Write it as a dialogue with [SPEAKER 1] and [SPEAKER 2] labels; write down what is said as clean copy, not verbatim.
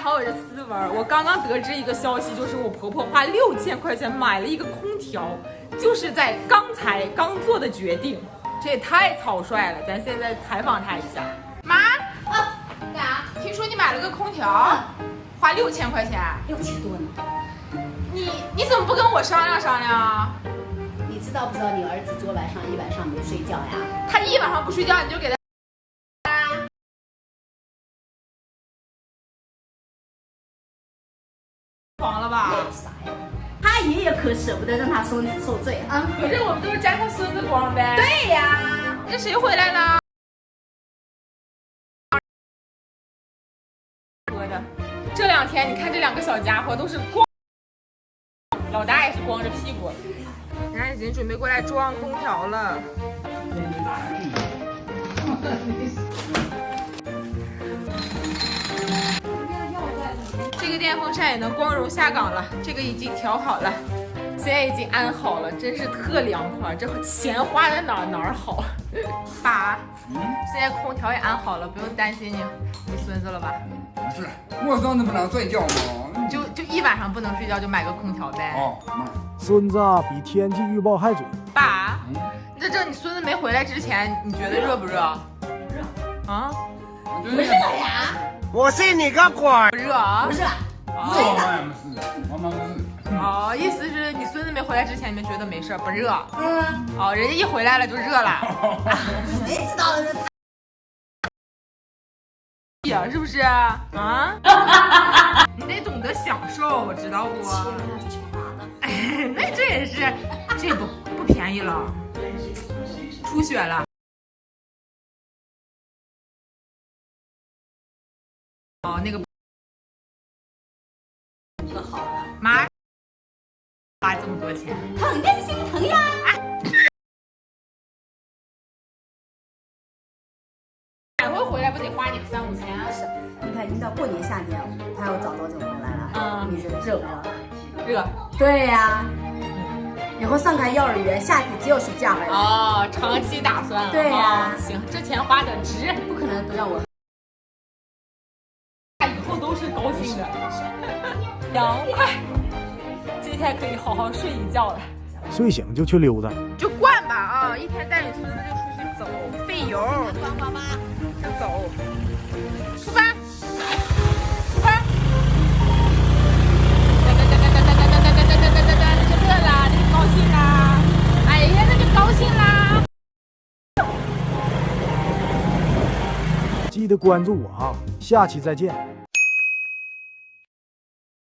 [SPEAKER 1] 好，我是思文。我刚刚得知一个消息，就是我婆婆花6000块钱买了一个空调，就是在刚才刚做的决定，这也太草率了。咱现在采访她一下。妈，
[SPEAKER 2] 干啥？
[SPEAKER 1] 听说你买了个空调，花6000块钱
[SPEAKER 2] 6000多呢。
[SPEAKER 1] 你怎么不跟我商量商量啊？
[SPEAKER 2] 你知道不知道你儿子昨晚上一晚上没睡觉呀？
[SPEAKER 1] 他一晚上不睡觉，你就给他。黄了吧？
[SPEAKER 2] 啥呀？他爷爷可舍不得让他孙子受罪啊！
[SPEAKER 1] 可是我们都是沾他孙子光呗。
[SPEAKER 2] 对呀，
[SPEAKER 1] 这谁回来了？这2天你看这2个小家伙都是光，老大也是光着屁股。人家已经准备过来装空调了。这个电风扇也能光荣下岗了，这个已经调好了，现在已经安好了，真是特凉快。这钱花在哪儿好？爸，现在空调也安好了，不用担心你孙子了吧？
[SPEAKER 3] 不是，我孙子不能睡觉吗？
[SPEAKER 1] 就一晚上不能睡觉，就买个空调呗。
[SPEAKER 3] 哦，
[SPEAKER 4] 孙子比天气预报还准。
[SPEAKER 1] 爸，你孙子没回来之前，你觉得热不热？热啊？
[SPEAKER 2] 不热呀！
[SPEAKER 4] 我信你个鬼！
[SPEAKER 1] 不热啊？
[SPEAKER 2] 不是，
[SPEAKER 3] 我妈也不是，我妈不是。
[SPEAKER 1] 哦，意思是你孙子没回来之前，你们觉得没事不热？
[SPEAKER 2] 嗯。
[SPEAKER 1] 哦，人家一回来了就热了。
[SPEAKER 2] 谁知道的？
[SPEAKER 1] 呀，是不是啊？你得懂得享受，知道不？哎，那这也是，这不便宜了，出血了。哦，那个
[SPEAKER 2] 可好了，
[SPEAKER 1] 妈花这么多钱，
[SPEAKER 2] 疼定心疼呀！
[SPEAKER 1] 赶回回来不得花你3、5千啊？
[SPEAKER 2] 是，你看，一到过年夏天，他要早就回来了。你说热不热？
[SPEAKER 1] 热。
[SPEAKER 2] 对呀。以后上开幼儿园，夏天只有暑假回来。
[SPEAKER 1] 哦，长期打算了。
[SPEAKER 2] 对呀。
[SPEAKER 1] 行，这钱花的值，
[SPEAKER 2] 不可能都让我。
[SPEAKER 1] 以后都是高兴的，凉快。今天可以好好睡一觉了。
[SPEAKER 4] 睡醒就去溜达。
[SPEAKER 1] 就惯吧啊！一天带你孙子就出去走，费油。就走，出发，出发！那就乐啦，那就高兴啦！哎呀，那就高兴啦！
[SPEAKER 4] 记得关注我啊，下期再见。